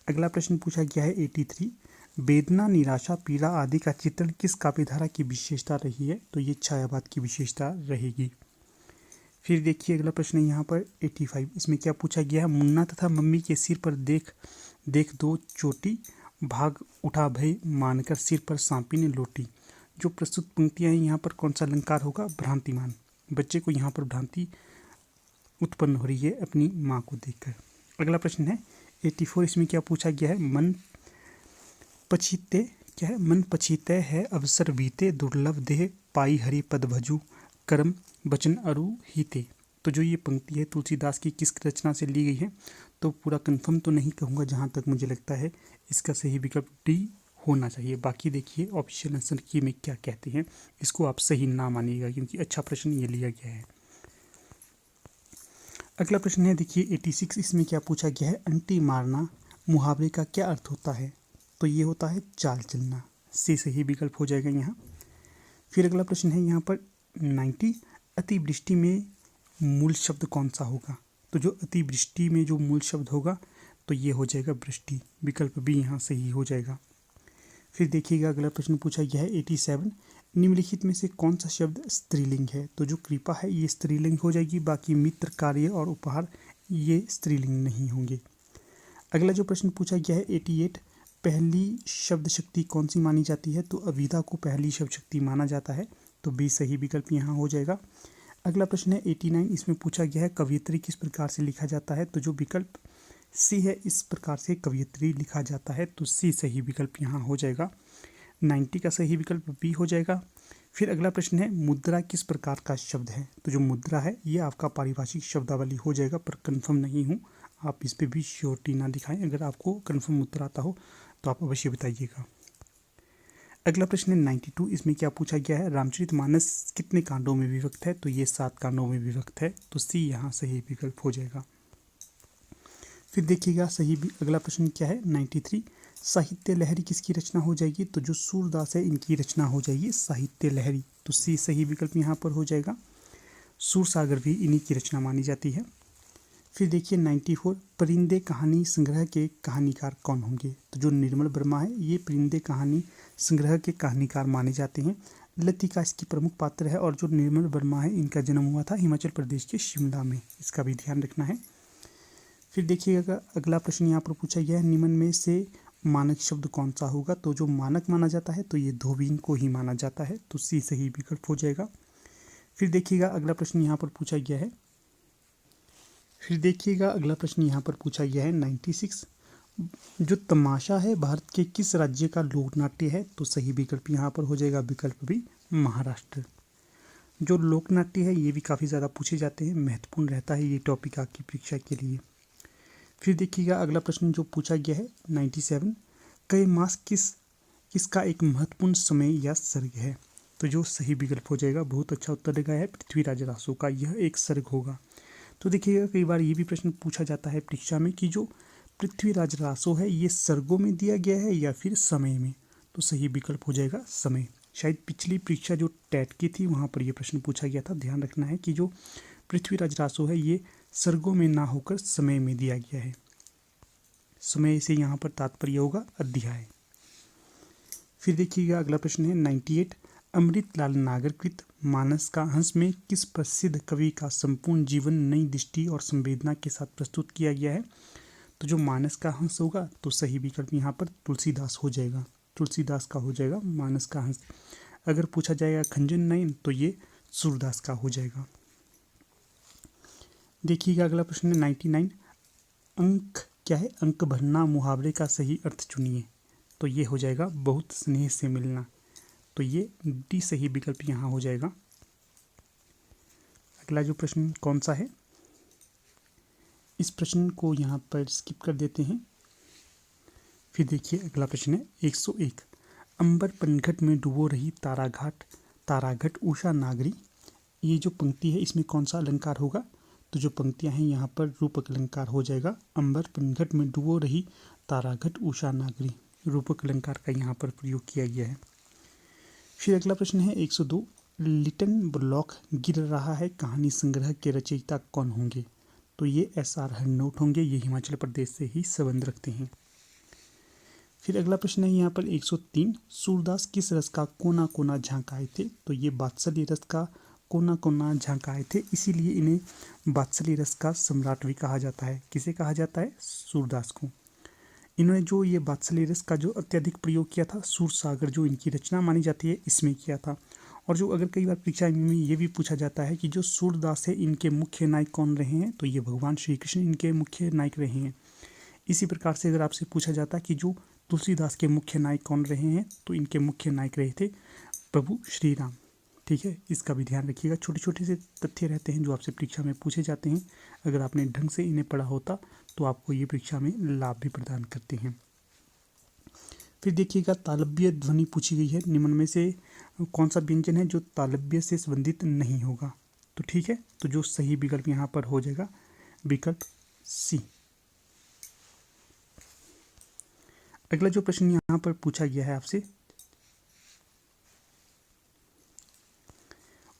अगला प्रश्न पूछा गया है 83, वेदना, निराशा, पीड़ा आदि का चित्रण किस काव्यधारा की विशेषता रही है। तो ये छायावाद की विशेषता रहेगी। फिर देखिए अगला प्रश्न है यहाँ पर 85। इसमें क्या पूछा गया है, मुन्ना तथा मम्मी के सिर पर देख दो चोटी, भाग उठा भय मानकर सिर पर सांपी ने लोटी। जो प्रस्तुत पंक्तियाँ हैं यहाँ पर कौन सा अलंकार होगा, भ्रांतिमान। बच्चे को यहाँ पर भ्रांति उत्पन्न हो रही है अपनी माँ को देखकर। अगला प्रश्न है 84। इसमें क्या पूछा गया है, मन पछीते है अवसर बीते, दुर्लभ देह पाई हरि पद भजू, कर्म वचन अरु हिते। तो जो ये पंक्ति है तुलसीदास की किस रचना से ली गई है। तो पूरा कंफर्म तो नहीं कहूँगा, जहाँ तक मुझे लगता है इसका सही विकल्प डी होना चाहिए। बाकी देखिए ऑफिशियल आंसर की में क्या कहते हैं, इसको आप सही ना मानिएगा क्योंकि अच्छा प्रश्न ये लिया गया है। अगला प्रश्न है देखिए 86। इसमें क्या पूछा गया है, अंटी मारना मुहावरे का क्या अर्थ होता है। तो ये होता है चाल चलना, सी सही विकल्प हो जाएगा यहाँ। फिर अगला प्रश्न है यहाँ पर 90, अतिवृष्टि में मूल शब्द कौन सा होगा। तो जो अतिवृष्टि में जो मूल शब्द होगा तो ये हो जाएगा वृष्टि, विकल्प बी यहाँ सही हो जाएगा। फिर देखिएगा अगला प्रश्न पूछा गया है 87, निम्नलिखित में से कौन सा शब्द स्त्रीलिंग है। तो जो कृपा है ये स्त्रीलिंग हो जाएगी, बाकी मित्र, कार्य और उपहार ये स्त्रीलिंग नहीं होंगे। अगला जो प्रश्न पूछा गया है 88, पहली शब्द शक्ति कौन सी मानी जाती है। तो अविदा को पहली शब्द शक्ति माना जाता है, तो बी सही विकल्प यहाँ हो जाएगा। अगला प्रश्न है 89। इसमें पूछा गया है कवयित्री किस प्रकार से लिखा जाता है। तो जो विकल्प सी है, इस प्रकार से कवयित्री लिखा जाता है, तो सी सही विकल्प यहाँ हो जाएगा। 90 का सही विकल्प बी हो जाएगा। फिर अगला प्रश्न है, मुद्रा किस प्रकार का शब्द है। तो जो मुद्रा है ये आपका पारिभाषिक शब्दावली हो जाएगा, पर कन्फर्म नहीं हूँ, आप इस पर भी श्योरिटी ना दिखाएं। अगर आपको कन्फर्म उत्तर आता हो तो आप अवश्य बताइएगा। अगला प्रश्न है 92। इसमें क्या पूछा गया है, रामचरितमानस कितने कांडों में विभक्त है। तो ये 7 कांडों में विभक्त है, तो सी यहाँ सही विकल्प हो जाएगा। फिर देखिएगा अगला प्रश्न क्या है 93, साहित्य लहरी किसकी रचना हो जाएगी। तो जो सूरदास है इनकी रचना हो जाएगी साहित्य लहरी, तो सी सही विकल्प यहाँ पर हो जाएगा। सूरसागर भी इन्हीं की रचना मानी जाती है। फिर देखिए 94, परिंदे कहानी संग्रह के कहानीकार कौन होंगे? तो जो निर्मल वर्मा है ये परिंदे कहानी संग्रह के कहानीकार माने जाते हैं। लतिका इसकी प्रमुख पात्र है और जो निर्मल वर्मा है इनका जन्म हुआ था हिमाचल प्रदेश के शिमला में, इसका भी ध्यान रखना है। फिर देखिएगा अगला प्रश्न यहाँ पर पूछा गया है, निम्न में से मानक शब्द कौन सा होगा? तो जो मानक माना जाता है तो ये धोबीन को ही माना जाता है, तो सी सही विकल्प हो जाएगा। फिर देखिएगा अगला प्रश्न यहाँ पर पूछा गया है, 96, जो तमाशा है भारत के किस राज्य का लोक नाट्य है? तो सही विकल्प यहाँ पर हो जाएगा विकल्प भी महाराष्ट्र। जो लोक नाट्य है ये भी काफ़ी ज़्यादा पूछे जाते हैं, महत्वपूर्ण रहता है ये टॉपिक आपकी परीक्षा के लिए। फिर देखिएगा अगला प्रश्न जो पूछा गया है 97, कई मास किसका एक महत्वपूर्ण समय या सर्ग है? तो जो सही विकल्प हो जाएगा, बहुत अच्छा उत्तर लगाया है, पृथ्वीराज रासो का यह एक सर्ग होगा। तो देखिएगा कई बार ये भी प्रश्न पूछा जाता है परीक्षा में कि जो पृथ्वीराज रासो है ये सर्गों में दिया गया है या फिर समय में? तो सही विकल्प हो जाएगा समय। शायद पिछली परीक्षा जो टेट की थी वहाँ पर यह प्रश्न पूछा गया था, ध्यान रखना है कि जो पृथ्वीराज रासो है ये सर्गों में ना होकर समय में दिया गया है। समय से यहाँ पर तात्पर्य होगा अध्याय। फिर देखिएगा अगला प्रश्न है 98, अमृतलाल नागरकृत मानस का हंस में किस प्रसिद्ध कवि का संपूर्ण जीवन नई दृष्टि और संवेदना के साथ प्रस्तुत किया गया है? तो जो मानस का हंस होगा तो सही विकल्प यहाँ पर तुलसीदास हो जाएगा, तुलसीदास का हो जाएगा मानस का हंस। अगर पूछा जाएगा खंजन नयन तो ये सूरदास का हो जाएगा। देखिएगा अगला प्रश्न है 99, अंक क्या है? अंक भरना मुहावरे का सही अर्थ चुनिए। तो ये हो जाएगा बहुत स्नेह से मिलना, तो ये डी सही विकल्प यहाँ हो जाएगा। अगला जो प्रश्न कौन सा है, इस प्रश्न को यहाँ पर स्किप कर देते हैं। फिर देखिए अगला प्रश्न है 101, अंबर पनघट में डुबो रही ताराघट उषा नागरी, ये जो पंक्ति है इसमें कौन सा अलंकार होगा? तो जो पंक्तियां हैं यहाँ पर रूपक अलंकार हो जाएगा। अंबर पनघट में डुबो रही ताराघट उषा नागरी, रूपक अलंकार का यहाँ पर प्रयोग किया गया है। फिर अगला प्रश्न है 102, लिटन ब्लॉक गिर रहा है कहानी संग्रह के रचयिता कौन होंगे? तो ये SR हरनोट होंगे, ये हिमाचल प्रदेश से ही संबंध रखते हैं। फिर अगला प्रश्न है यहाँ पर 103, सूरदास किस रस का कोना कोना झांकाए थे? तो ये वात्सल्य रस का कोना कोना झांकाए थे, इसीलिए इन्हें वात्सल्य रस का सम्राट भी कहा जाता है। किसे कहा जाता है? सूरदास को। इन्होंने जो ये वात्सल्य रस का जो अत्यधिक प्रयोग किया था, सूरसागर जो इनकी रचना मानी जाती है इसमें किया था। और जो अगर कई बार परीक्षा में ये भी पूछा जाता है कि जो सूरदास है इनके मुख्य नायक कौन रहे हैं? तो ये भगवान श्री कृष्ण इनके मुख्य नायक रहे हैं। इसी प्रकार से अगर आपसे पूछा जाता है कि जो तुलसीदास के मुख्य नायक कौन रहे हैं, तो इनके मुख्य नायक रहे थे प्रभु श्री राम। ठीक है, इसका भी ध्यान रखिएगा। छोटे छोटे से तथ्य रहते हैं जो आपसे परीक्षा में पूछे जाते हैं, अगर आपने ढंग से इन्हें पढ़ा होता तो आपको ये परीक्षा में लाभ भी प्रदान करते हैं। फिर देखिएगा तालव्य ध्वनि पूछी गई है, निम्न में से कौन सा व्यंजन है जो तालव्य से संबंधित नहीं होगा? तो ठीक है, तो जो सही विकल्प यहाँ पर हो जाएगा विकल्प सी। अगला जो प्रश्न यहाँ पर पूछा गया है आपसे,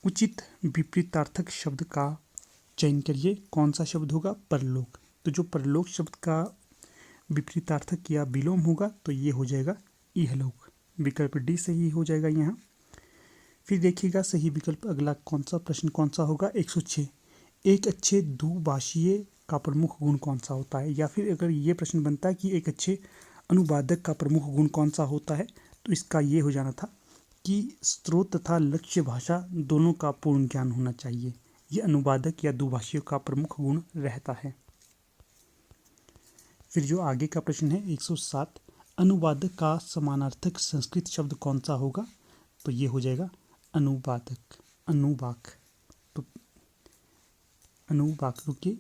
उचित विपरीतार्थक शब्द का चयन करिए, कौन सा शब्द होगा? परलोक। तो जो परलोक शब्द का विपरीतार्थक या विलोम होगा तो ये हो जाएगा इहलोक, विकल्प डी सही हो जाएगा यहाँ। फिर देखिएगा सही विकल्प अगला कौन सा प्रश्न कौन सा होगा? 106, एक अच्छे दुभाषीय का प्रमुख गुण कौन सा होता है? या फिर अगर ये प्रश्न बनता है कि एक अच्छे अनुवादक का प्रमुख गुण कौन सा होता है, तो इसका ये हो जाना था कि स्रोत तथा लक्ष्य भाषा दोनों का पूर्ण ज्ञान होना चाहिए। ये अनुवादक या दुभाषियों का प्रमुख गुण रहता है। फिर जो आगे का प्रश्न है 107, अनुवादक का समानार्थक संस्कृत शब्द कौन सा होगा? तो ये हो जाएगा अनुवादक, अनुवाक। तो अनुवाक, रुकिए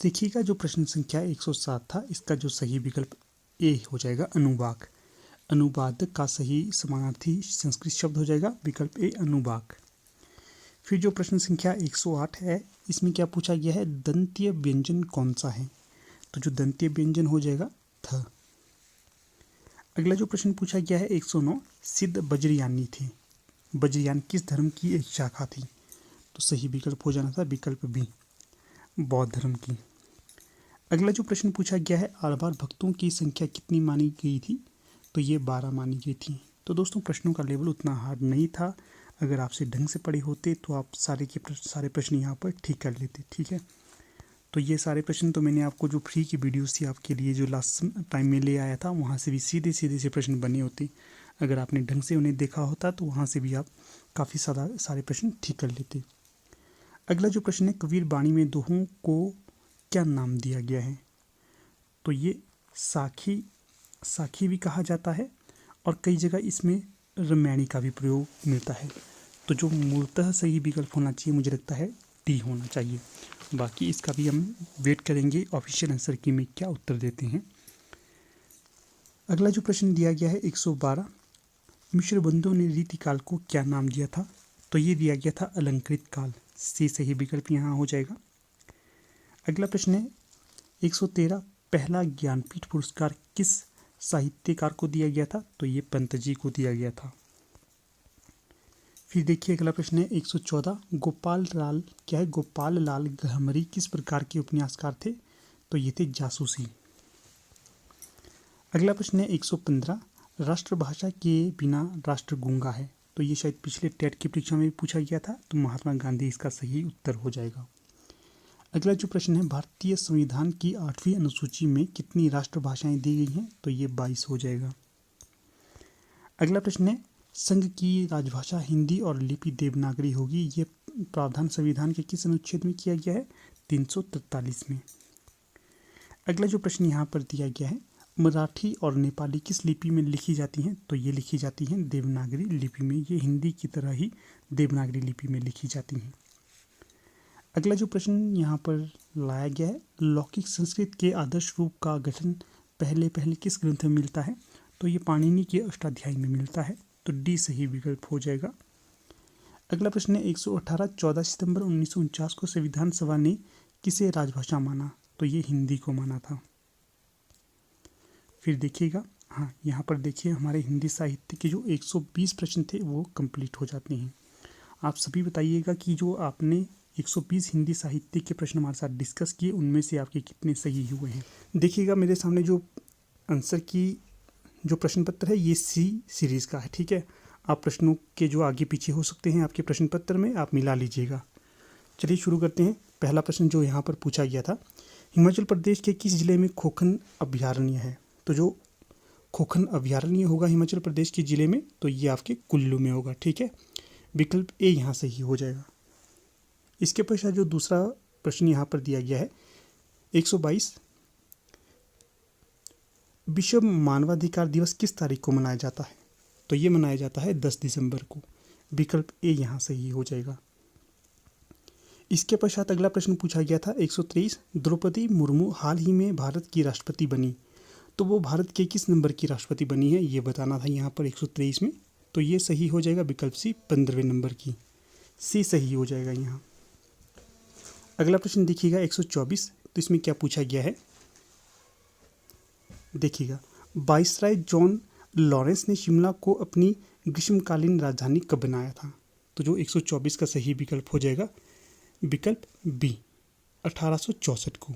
देखिएगा जो प्रश्न संख्या 107 था इसका जो सही विकल्प ए हो जाएगा अनुवाक। अनुवादक का सही समानार्थी संस्कृत शब्द हो जाएगा विकल्प ए अनुवाक। फिर जो प्रश्न संख्या 108 है इसमें क्या पूछा गया है? दंतीय व्यंजन कौन सा है? तो जो दंतीय व्यंजन हो जाएगा थ। अगला जो प्रश्न पूछा गया है 109, सिद्ध वज्रयानी थे, वज्रयान किस धर्म की एक शाखा थी? तो सही विकल्प हो जाना था विकल्प बी, बौद्ध धर्म की। अगला जो प्रश्न पूछा गया है, आलवार भक्तों की संख्या कितनी मानी गई थी? तो ये 12 मानी गई थी। तो दोस्तों प्रश्नों का लेवल उतना हार्ड नहीं था। अगर आपसे ढंग से पढ़े होते तो आप सारे प्रश्न यहाँ पर ठीक कर लेते। ठीक है, तो ये सारे प्रश्न तो मैंने आपको जो फ्री की वीडियोस थी आपके लिए जो लास्ट टाइम में ले आया था, वहाँ से भी सीधे सीधे से प्रश्न बने होते। अगर आपने ढंग से उन्हें देखा होता तो वहाँ से भी आप काफ़ी सारे प्रश्न ठीक कर लेते। अगला जो प्रश्न है, कबीर बाणी में दोहों को क्या नाम दिया गया है? तो ये साखी भी कहा जाता है और कई जगह इसमें रामायणी का भी प्रयोग मिलता है। तो जो मूलतः सही विकल्प होना चाहिए मुझे लगता है डी होना चाहिए। बाकी इसका भी हम वेट करेंगे ऑफिशियल आंसर की में क्या उत्तर देते हैं। अगला जो प्रश्न दिया गया है 112, मिश्र बंधुओं ने रीतिकाल को क्या नाम दिया था? तो ये दिया गया था अलंकृत काल। सी सही विकल्प यहाँ हो जाएगा। अगला प्रश्न है 113, पहला ज्ञानपीठ पुरस्कार किस साहित्यकार को दिया गया था? तो ये पंत जी को दिया गया था। फिर देखिए अगला प्रश्न है 114, गोपाल लाल गहमरी किस प्रकार के उपन्यासकार थे? तो ये थे जासूसी। अगला प्रश्न है 115, राष्ट्रभाषा के बिना राष्ट्र गूंगा है। तो ये शायद पिछले टेट की परीक्षा में भी पूछा गया था, तो महात्मा गांधी इसका सही उत्तर हो जाएगा। अगला जो प्रश्न है, भारतीय संविधान की 8वीं अनुसूची में कितनी राष्ट्रभाषाएं दी गई हैं? तो ये 22 हो जाएगा। अगला प्रश्न है, संघ की राजभाषा हिंदी और लिपि देवनागरी होगी, ये प्रावधान संविधान के किस अनुच्छेद में किया गया है? 343 में। अगला जो प्रश्न यहाँ पर दिया गया है, मराठी और नेपाली किस लिपि में लिखी जाती हैं? तो ये लिखी जाती हैं देवनागरी लिपि में। ये हिंदी की तरह ही देवनागरी लिपि में लिखी जाती हैं। अगला जो प्रश्न यहाँ पर लाया गया है, लौकिक संस्कृत के आदर्श रूप का गठन पहले किस ग्रंथ में मिलता है? तो ये पाणिनि के अष्टाध्यायी में मिलता है। तो डी सही विकल्प हो जाएगा। अगला प्रश्न है 118, 14 सितंबर 1949 को संविधान सभा ने किसे राजभाषा माना? तो ये हिंदी को माना था। फिर देखिएगा, हाँ यहाँ पर देखिए हमारे हिंदी साहित्य के जो 120 प्रश्न थे वो कंप्लीट हो जाते हैं। आप सभी बताइएगा कि जो आपने 120 हिंदी साहित्य के प्रश्न हमारे साथ डिस्कस किए उनमें से आपके कितने सही हुए हैं। देखिएगा मेरे सामने जो आंसर की जो प्रश्न पत्र है ये सी सीरीज़ का है। ठीक है, आप प्रश्नों के जो आगे पीछे हो सकते हैं आपके प्रश्न पत्र में आप मिला लीजिएगा। चलिए शुरू करते हैं। पहला प्रश्न जो यहाँ पर पूछा गया था, हिमाचल प्रदेश के किस जिले में खोखन अभयारण्य है? तो जो खोखन अभयारण्य होगा हिमाचल प्रदेश के जिले में, तो ये आपके कुल्लू में होगा। ठीक है, विकल्प ए यहाँ सही हो जाएगा। इसके पश्चात जो दूसरा प्रश्न यहाँ पर दिया गया है 122, विश्व मानवाधिकार दिवस किस तारीख को मनाया जाता है? तो ये मनाया जाता है 10 दिसंबर को। विकल्प ए यहाँ सही हो जाएगा। इसके पश्चात अगला प्रश्न पूछा गया था 123, द्रौपदी मुर्मू हाल ही में भारत की राष्ट्रपति बनी, तो वो भारत के किस नंबर की राष्ट्रपति बनी है ये बताना था यहाँ पर 123 में। तो ये सही हो जाएगा विकल्प सी 15वें नंबर की। सी सही हो जाएगा यहाँ। अगला प्रश्न देखिएगा 124, तो इसमें क्या पूछा गया है देखिएगा, वाइसराय जॉन लॉरेंस ने शिमला को अपनी ग्रीष्मकालीन राजधानी कब बनाया था? तो जो 124 का सही विकल्प हो जाएगा विकल्प बी 1864 को।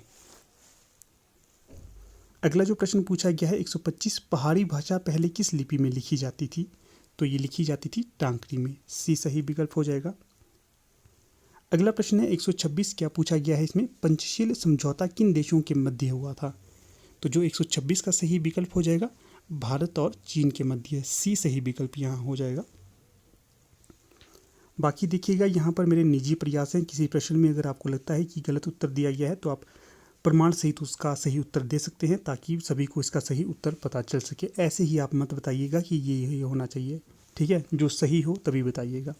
अगला जो प्रश्न पूछा गया है 125, पहाड़ी भाषा पहले किस लिपि में लिखी जाती थी? तो ये लिखी जाती थी टांकरी में। सी सही विकल्प हो जाएगा। अगला प्रश्न है 126, क्या पूछा गया है इसमें, पंचशील समझौता किन देशों के मध्य हुआ था? तो जो 126 का सही विकल्प हो जाएगा भारत और चीन के मध्य। सी सही विकल्प यहाँ हो जाएगा। बाकी देखिएगा यहाँ पर मेरे निजी प्रयास हैं, किसी प्रश्न में अगर आपको लगता है कि गलत उत्तर दिया गया है तो आप प्रमाण सहित उसका सही उत्तर दे सकते हैं ताकि सभी को इसका सही उत्तर पता चल सके। ऐसे ही आप मत बताइएगा कि ये होना चाहिए। ठीक है, जो सही हो तभी बताइएगा।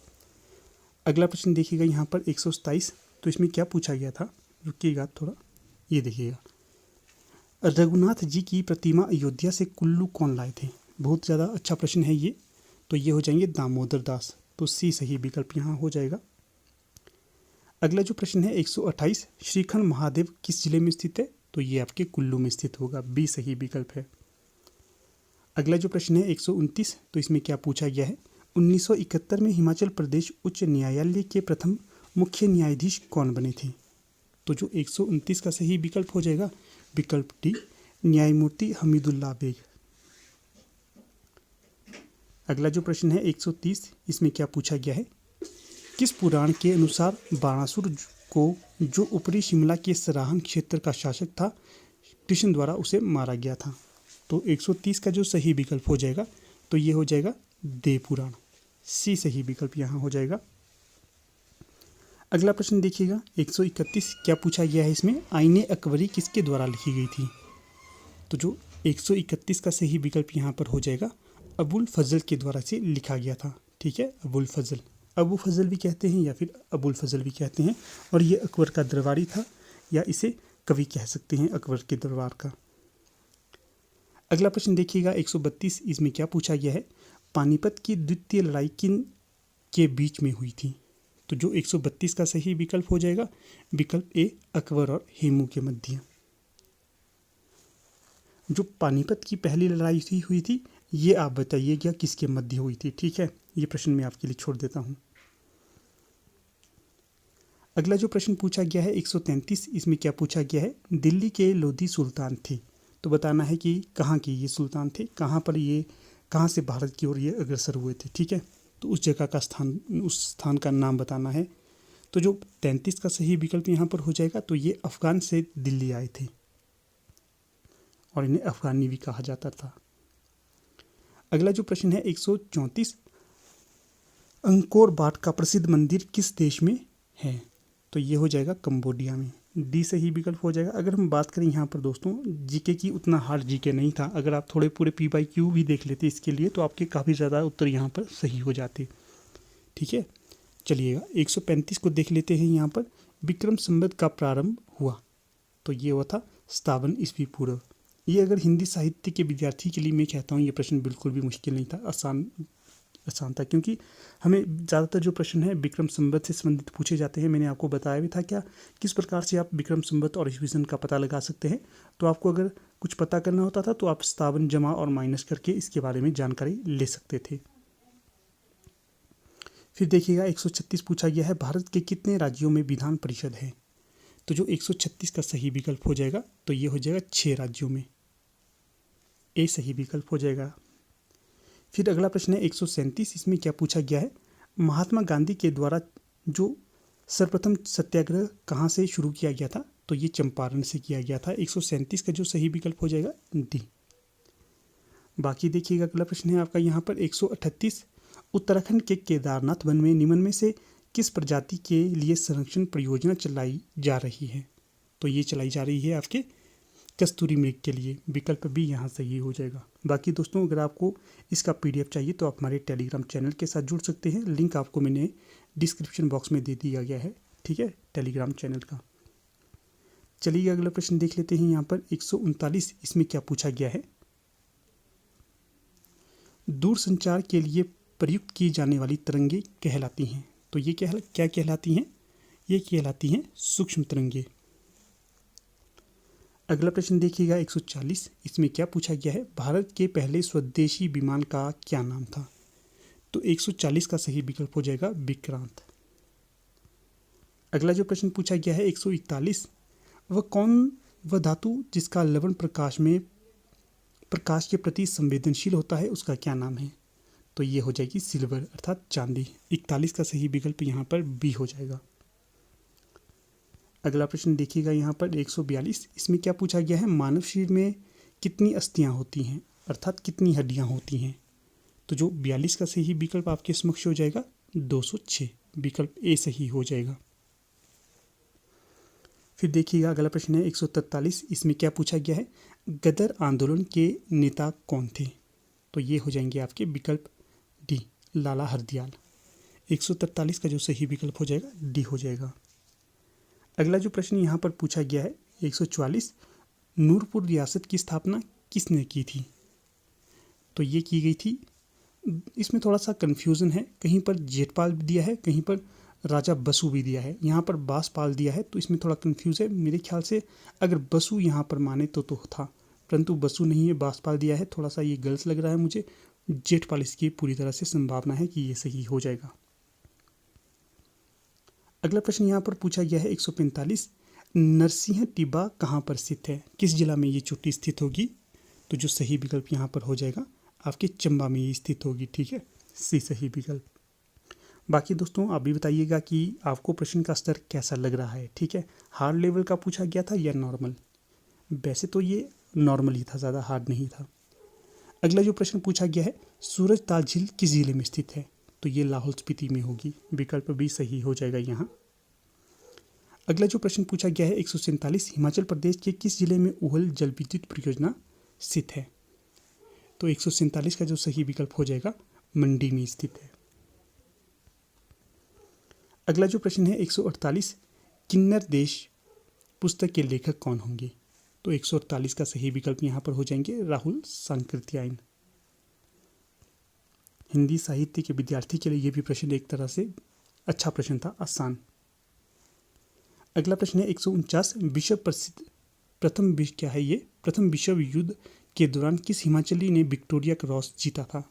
अगला प्रश्न देखिएगा यहाँ पर 127, तो इसमें क्या पूछा गया था, रुकिएगा थोड़ा, ये देखिएगा, रघुनाथ जी की प्रतिमा अयोध्या से कुल्लू कौन लाए थे? बहुत ज़्यादा अच्छा प्रश्न है ये। तो ये हो जाएंगे दामोदर दास। तो सी सही विकल्प यहाँ हो जाएगा। अगला जो प्रश्न है 128, श्रीखंड महादेव किस जिले में स्थित है? तो ये आपके कुल्लू में स्थित होगा। बी सही विकल्प है। अगला जो प्रश्न है 129, तो इसमें क्या पूछा गया है, 1971 में हिमाचल प्रदेश उच्च न्यायालय के प्रथम मुख्य न्यायाधीश कौन बने थे? तो जो 129 का सही विकल्प हो जाएगा विकल्प डी, न्यायमूर्ति हमीदुल्लाह बेग। अगला जो प्रश्न है 130, इसमें क्या पूछा गया है, किस पुराण के अनुसार बाणासुर को जो ऊपरी शिमला के सराहन क्षेत्र का शासक था, कृष्ण द्वारा उसे मारा गया था। तो 130 का जो सही विकल्प हो जाएगा तो ये हो जाएगा देव पुराण, सी सही विकल्प यहाँ हो जाएगा। अगला प्रश्न देखिएगा 131, क्या पूछा गया है इसमें, आईने अकबरी किसके द्वारा लिखी गई थी। तो जो 131 का सही विकल्प यहाँ पर हो जाएगा अबुल फजल के द्वारा से लिखा गया था। ठीक है, अबुल फजल, अबू फजल भी कहते हैं या फिर अबुल फजल भी कहते हैं, और ये अकबर का दरबारी था या इसे कवि कह सकते हैं अकबर के दरबार का। अगला प्रश्न देखिएगा 132, इसमें क्या पूछा गया है, पानीपत की द्वितीय लड़ाई किन के बीच में हुई थी। तो जो 132 का सही विकल्प हो जाएगा विकल्प ए, अकबर और हेमू के मध्य। जो पानीपत की पहली लड़ाई हुई थी ये आप बताइएगा किसके मध्य हुई थी। ठीक है, ये प्रश्न मैं आपके लिए छोड़ देता हूँ। अगला जो प्रश्न पूछा गया है 133, इसमें क्या पूछा गया है, दिल्ली के लोधी सुल्तान थे, तो बताना है कि कहाँ के ये सुल्तान थे, कहाँ से भारत की ओर ये अग्रसर हुए थे। ठीक है, तो उस जगह का स्थान, उस स्थान का नाम बताना है। तो जो 33 का सही विकल्प यहाँ पर हो जाएगा, तो ये अफगान से दिल्ली आए थे और इन्हें अफगानी भी कहा जाता था। अगला जो प्रश्न है 134, अंकोर वाट का प्रसिद्ध मंदिर किस देश में है। तो ये हो जाएगा कंबोडिया में, डी सही विकल्प हो जाएगा। अगर हम बात करें यहाँ पर दोस्तों जीके की, उतना हार्ड जीके नहीं था, अगर आप थोड़े पूरे PYQ भी देख लेते इसके लिए तो आपके काफ़ी ज़्यादा उत्तर यहाँ पर सही हो जाते। ठीक है, चलिएगा 135 को देख लेते हैं। यहाँ पर विक्रम संवत का प्रारंभ हुआ, तो ये हुआ था 57 ईस्वी पूर्व। ये अगर हिंदी साहित्य के विद्यार्थी के लिए मैं कहता हूँ ये प्रश्न बिल्कुल भी मुश्किल नहीं था, आसान था, क्योंकि हमें ज़्यादातर जो प्रश्न है विक्रम संवत से संबंधित पूछे जाते हैं। मैंने आपको बताया भी था क्या किस प्रकार से आप विक्रम संवत और ईस्वी सन का पता लगा सकते हैं। तो आपको अगर कुछ पता करना होता था तो आप 57 जमा और माइनस करके इसके बारे में जानकारी ले सकते थे। फिर देखिएगा 136 पूछा गया है, भारत के कितने राज्यों में विधान परिषद है। तो जो 136 का सही विकल्प हो जाएगा तो ये हो जाएगा 6 राज्यों में, ए सही विकल्प हो जाएगा। फिर अगला प्रश्न है 137, इसमें क्या पूछा गया है, महात्मा गांधी के द्वारा जो सर्वप्रथम सत्याग्रह कहाँ से शुरू किया गया था। तो ये चंपारण से किया गया था। 137 का जो सही विकल्प हो जाएगा डी। बाकी देखिएगा अगला प्रश्न है आपका यहाँ पर 138, उत्तराखंड के केदारनाथ वन में निम्न में से किस प्रजाति के लिए संरक्षण परियोजना चलाई जा रही है। तो ये चलाई जा रही है आपके कस्तूरी मृग के लिए, विकल्प भी यहाँ सही हो जाएगा। बाकी दोस्तों अगर आपको इसका PDF चाहिए तो आप हमारे टेलीग्राम चैनल के साथ जुड़ सकते हैं, लिंक आपको मैंने डिस्क्रिप्शन बॉक्स में दे दिया गया है। ठीक है, टेलीग्राम चैनल का। चलिए अगला प्रश्न देख लेते हैं। यहाँ पर 139, इसमें क्या पूछा गया है, दूरसंचार के लिए प्रयुक्त की जाने वाली तरंगे कहलाती हैं। तो ये क्या कहलाती हैं, ये कहलाती हैं सूक्ष्म तरंगे। अगला प्रश्न देखिएगा 140, इसमें क्या पूछा गया है, भारत के पहले स्वदेशी विमान का क्या नाम था। तो 140 का सही विकल्प हो जाएगा विक्रांत। अगला जो प्रश्न पूछा गया है 141, वह धातु जिसका लवण प्रकाश के प्रति संवेदनशील होता है उसका क्या नाम है। तो ये हो जाएगी सिल्वर अर्थात चांदी। 41 का सही विकल्प यहाँ पर बी हो जाएगा। अगला प्रश्न देखिएगा यहाँ पर 142, इसमें क्या पूछा गया है, मानव शरीर में कितनी अस्थियाँ होती हैं अर्थात कितनी हड्डियाँ होती हैं। तो जो 42 का सही विकल्प आपके समक्ष हो जाएगा 206, विकल्प ए सही हो जाएगा। फिर देखिएगा अगला प्रश्न है 143, इसमें क्या पूछा गया है, गदर आंदोलन के नेता कौन थे। तो ये हो जाएंगे आपके विकल्प डी, लाला हरदयाल। 143 का जो सही विकल्प हो जाएगा डी हो जाएगा। अगला जो प्रश्न यहाँ पर पूछा गया है 144, नूरपुर रियासत की स्थापना किसने की थी। तो ये की गई थी, इसमें थोड़ा सा कन्फ्यूज़न है, कहीं पर जेठपाल भी दिया है, कहीं पर राजा बसु भी दिया है, यहाँ पर बासपाल दिया है, तो इसमें थोड़ा कन्फ्यूज़ है। मेरे ख्याल से अगर बसु यहाँ पर माने तो था, परंतु बसु नहीं है, बासपाल दिया है, थोड़ा सा ये गलत लग रहा है मुझे। जेठपाल इसकी पूरी तरह से संभावना है कि ये सही हो जाएगा। अगला प्रश्न यहाँ पर पूछा गया है 145, नरसिंह टिब्बा कहाँ पर स्थित है, किस जिला में ये चोटी स्थित होगी? तो जो सही विकल्प यहाँ पर हो जाएगा आपके चंबा में ये स्थित होगी। ठीक है, सी सही विकल्प। बाकी दोस्तों आप भी बताइएगा कि आपको प्रश्न का स्तर कैसा लग रहा है। ठीक है, हार्ड लेवल का पूछा गया था या नॉर्मल? वैसे तो ये नॉर्मल ही था, ज़्यादा हार्ड नहीं था। अगला जो प्रश्न पूछा गया है, सूरजताल झील किस जिले में स्थित है? तो ये लाहौल स्पीति में होगी, विकल्प भी सही हो जाएगा यहाँ। अगला जो प्रश्न पूछा गया है 147, हिमाचल प्रदेश के किस जिले में उहल जल विद्युत परियोजना स्थित है? तो 147 का जो सही विकल्प हो जाएगा मंडी में स्थित है। अगला जो प्रश्न है 148, किन्नर देश पुस्तक के लेखक कौन होंगे? तो 148 का सही विकल्प यहाँ पर हो जाएंगे राहुल सांकृत्यायन। हिंदी साहित्य के विद्यार्थी के लिए यह भी प्रश्न एक तरह से अच्छा प्रश्न था, आसान। अगला प्रश्न है 149, विश्व प्रसिद्ध प्रथम विश्व युद्ध के दौरान किस हिमाचली ने विक्टोरिया क्रॉस जीता था?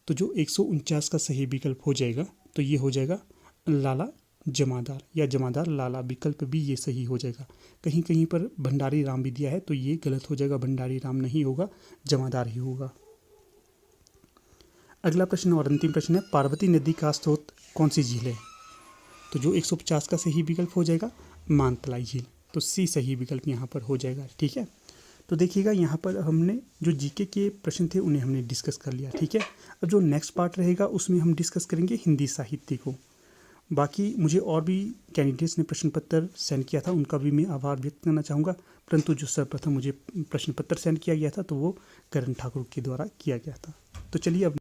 तो जो 149 का सही विकल्प हो जाएगा तो ये हो जाएगा लाला जमादार या जमादार लाला, विकल्प भी ये सही हो जाएगा। कहीं कहीं पर भंडारी राम भी दिया है तो ये गलत हो जाएगा, भंडारी राम नहीं होगा, जमादार ही होगा। अगला प्रश्न और अंतिम प्रश्न है, पार्वती नदी का स्रोत कौन सी झील है? तो जो 150 का सही विकल्प हो जाएगा मानतलाई झील, तो सी सही विकल्प यहाँ पर हो जाएगा। ठीक है, तो देखिएगा यहाँ पर हमने जो जीके के प्रश्न थे उन्हें हमने डिस्कस कर लिया। ठीक है, अब जो नेक्स्ट पार्ट रहेगा उसमें हम डिस्कस करेंगे हिंदी साहित्य को। बाकी मुझे और भी कैंडिडेट्स ने प्रश्न पत्र सेंड किया था, उनका भी मैं आभार व्यक्त करना चाहूँगा, परंतु जो सर्वप्रथम मुझे प्रश्न पत्र सेंड किया गया था तो वो करण ठाकुर के द्वारा किया गया था। तो चलिए अब